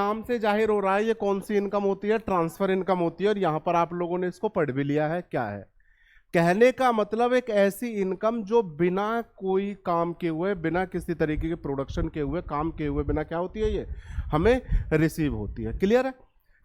नाम से जाहिर हो रहा है ये कौन सी इनकम होती है, ट्रांसफर इनकम होती है। और यहां पर आप लोगों ने इसको पढ़ भी लिया है क्या है। कहने का मतलब एक ऐसी इनकम जो बिना कोई काम के हुए, बिना किसी तरीके के प्रोडक्शन के हुए, काम के हुए बिना क्या होती है, ये हमें रिसीव होती है। क्लियर है।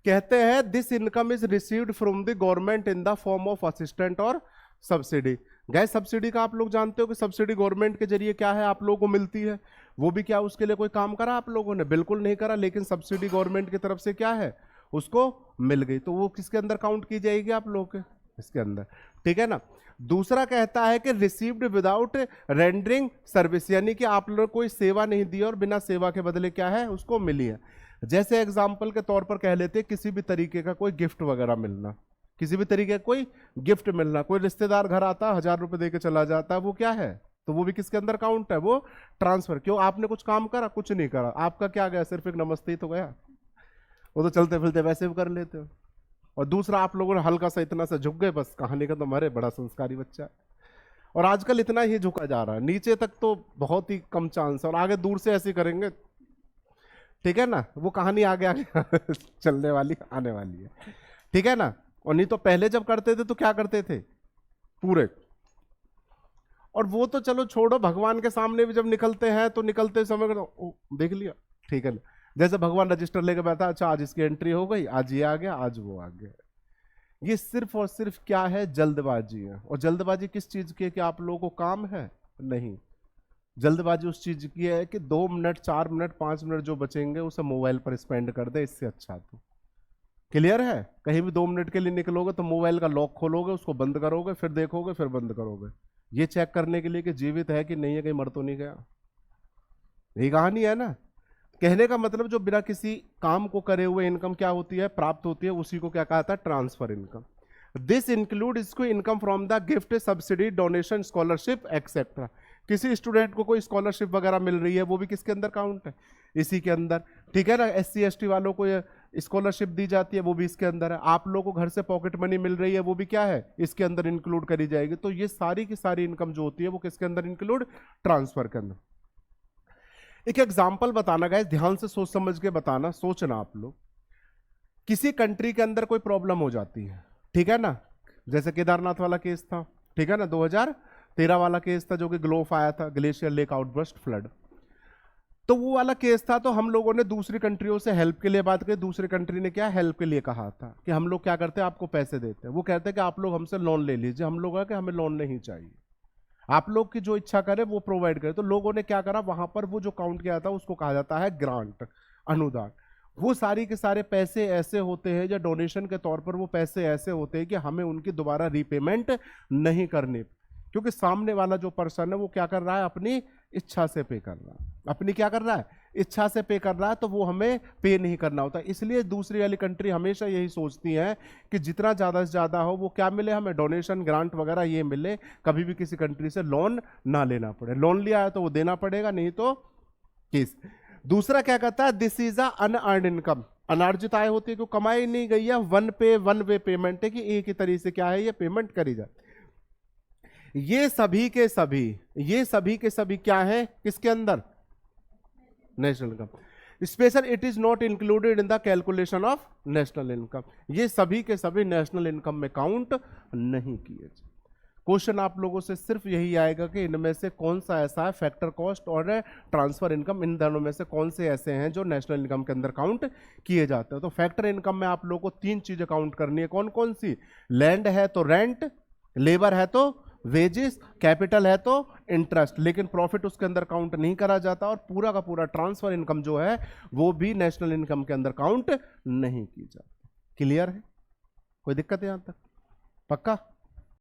कहते हैं this income is received from the government in the form of assistant और सब्सिडी। गैस सब्सिडी का आप लोग जानते हो कि सब्सिडी गवर्नमेंट के जरिए क्या है आप लोगों को मिलती है। वो भी क्या उसके लिए कोई काम करा आप लोगों ने, बिल्कुल नहीं करा, लेकिन सब्सिडी गवर्नमेंट की तरफ से क्या है उसको मिल गई, तो वो किसके अंदर काउंट की जाएगी आप लोगों के, इसके अंदर। ठीक है ना। दूसरा कहता है कि रिसीव्ड विदाउट रेंडरिंग सर्विस, यानी कि आप लोग कोई सेवा नहीं दी और बिना सेवा के बदले क्या है उसको मिली है। जैसे एग्जाम्पल के तौर पर कह लेते किसी भी तरीके का कोई गिफ्ट वगैरह मिलना, किसी भी तरीके का कोई गिफ्ट मिलना, कोई रिश्तेदार घर आता 1000 रुपए देके चला जाता है, वो क्या है, तो वो भी किसके अंदर काउंट है, वो ट्रांसफर। क्यों, आपने कुछ काम करा, कुछ नहीं करा, आपका क्या गया, सिर्फ एक नमस्ते ही तो गया, वो तो चलते फिरते वैसे भी कर लेते हो। और दूसरा आप लोगों ने हल्का सा इतना सा झुक गए, बस कहानी का तो मरे, बड़ा संस्कारी बच्चा है। और आजकल इतना ही झुका जा रहा है, नीचे तक तो बहुत ही कम चांस है, और आगे दूर से ऐसे करेंगे, ठीक है ना, वो कहानी आगे आगे चलने वाली आने वाली है, ठीक है ना। और नहीं तो पहले जब करते थे तो क्या करते थे पूरे, और वो तो चलो छोड़ो, भगवान के सामने भी जब निकलते हैं तो निकलते समय देख लिया, ठीक है ना, जैसे भगवान रजिस्टर लेके बैठा, अच्छा आज इसकी एंट्री हो गई, आज ये आ गया, आज वो आ गया। ये सिर्फ और सिर्फ क्या है, जल्दबाजी है। और जल्दबाजी किस चीज की है कि आप लोगों को काम है, नहीं, जल्दबाजी उस चीज की है कि 2 मिनट 4 मिनट 5 मिनट जो बचेंगे उसे मोबाइल पर स्पेंड कर दे, इससे अच्छा। तो क्लियर है, कहीं भी 2 मिनट के लिए निकलोगे तो मोबाइल का लॉक खोलोगे, उसको बंद करोगे, फिर देखोगे, फिर बंद करोगे, ये चेक करने के लिए कि जीवित है कि नहीं है, कहीं मर तो नहीं गया। यही कहानी है ना। कहने का मतलब जो बिना किसी काम को करे हुए इनकम क्या होती है, प्राप्त होती है, उसी को क्या कहता है, ट्रांसफर इनकम। दिस इंक्लूड, इसको income from the gift, subsidy, donation, scholarship etcetera. किसी स्टूडेंट को कोई स्कॉलरशिप वगैरह मिल रही है, वो भी किसके अंदर काउंट है, इसी के अंदर, ठीक है ना। SC ST वालों को स्कॉलरशिप दी जाती है, वो भी इसके अंदर है। आप लोगों को घर से पॉकेट मनी मिल रही है, वो भी क्या है, इसके अंदर इंक्लूड करी जाएगी। तो ये सारी की सारी इनकम जो होती है वो किसके अंदर इंक्लूड, ट्रांसफर के अंदर। एक एग्जाम्पल बताना गाइस, ध्यान से सोच समझ के बताना, सोचना आप लोग। किसी कंट्री के अंदर कोई प्रॉब्लम हो जाती है, ठीक है ना, जैसे केदारनाथ वाला केस था, ठीक है ना, 2013 वाला केस था जो कि ग्लोफ आया था, ग्लेशियर लेक आउटबर्स्ट फ्लड। तो वो वाला केस था, तो हम लोगों ने दूसरी कंट्रियों से हेल्प के लिए बात की, दूसरी कंट्री ने क्या हेल्प के लिए कहा था कि हम लोग क्या करते हैं, आपको पैसे देते हैं। वो कहते हैं कि आप लोग हमसे लोन ले लीजिए, हम लोग कि हमें लोन नहीं चाहिए, आप लोग की जो इच्छा करे वो प्रोवाइड करे। तो लोगों ने क्या करा, वहां पर वो जो काउंट किया था उसको कहा जाता है ग्रांट, अनुदान। वो सारी के सारे पैसे ऐसे होते हैं, या डोनेशन के तौर पर वो पैसे ऐसे होते हैं कि हमें उनकी दोबारा रीपेमेंट नहीं करनी, क्योंकि सामने वाला जो पर्सन है वो क्या कर रहा है, अपनी इच्छा से पे कर रहा है, अपनी क्या कर रहा है, इच्छा से पे कर रहा है, तो वो हमें पे नहीं करना होता। इसलिए दूसरी वाली कंट्री हमेशा यही सोचती है कि जितना ज़्यादा से ज़्यादा हो वो क्या मिले, हमें डोनेशन ग्रांट वगैरह ये मिले, कभी भी किसी कंट्री से लोन ना लेना पड़े। लोन लिया है तो वो देना पड़ेगा, नहीं तो किस। दूसरा क्या कहता है, this is a unearned income, अनार्जित आय होती है, क्यों कमाई नहीं गई है, वन वे पेमेंट है, कि एक ही तरीके से क्या है ये पेमेंट करी जाती। ये सभी के सभी क्या है, किसके अंदर, national income. Special it is not included in the calculation of national income, ये सभी के सभी नेशनल इनकम में काउंट नहीं किए। क्वेश्चन आप लोगों से सिर्फ यही आएगा कि इनमें से कौन सा ऐसा है, फैक्टर कॉस्ट और ट्रांसफर इनकम, इन दोनों में से कौन से ऐसे हैं जो नेशनल इनकम के अंदर काउंट किए जाते हैं। तो फैक्टर इनकम में आप लोगों को 3 चीजें काउंट करनी है, कौन कौन सी, लैंड है तो रेंट, लेबर है तो वेजेस, कैपिटल है तो इंटरेस्ट, लेकिन प्रॉफिट उसके अंदर काउंट नहीं करा जाता। और पूरा का पूरा ट्रांसफर इनकम जो है वो भी नेशनल इनकम के अंदर काउंट नहीं की जाती। क्लियर है, कोई दिक्कत है यहां तक, पक्का।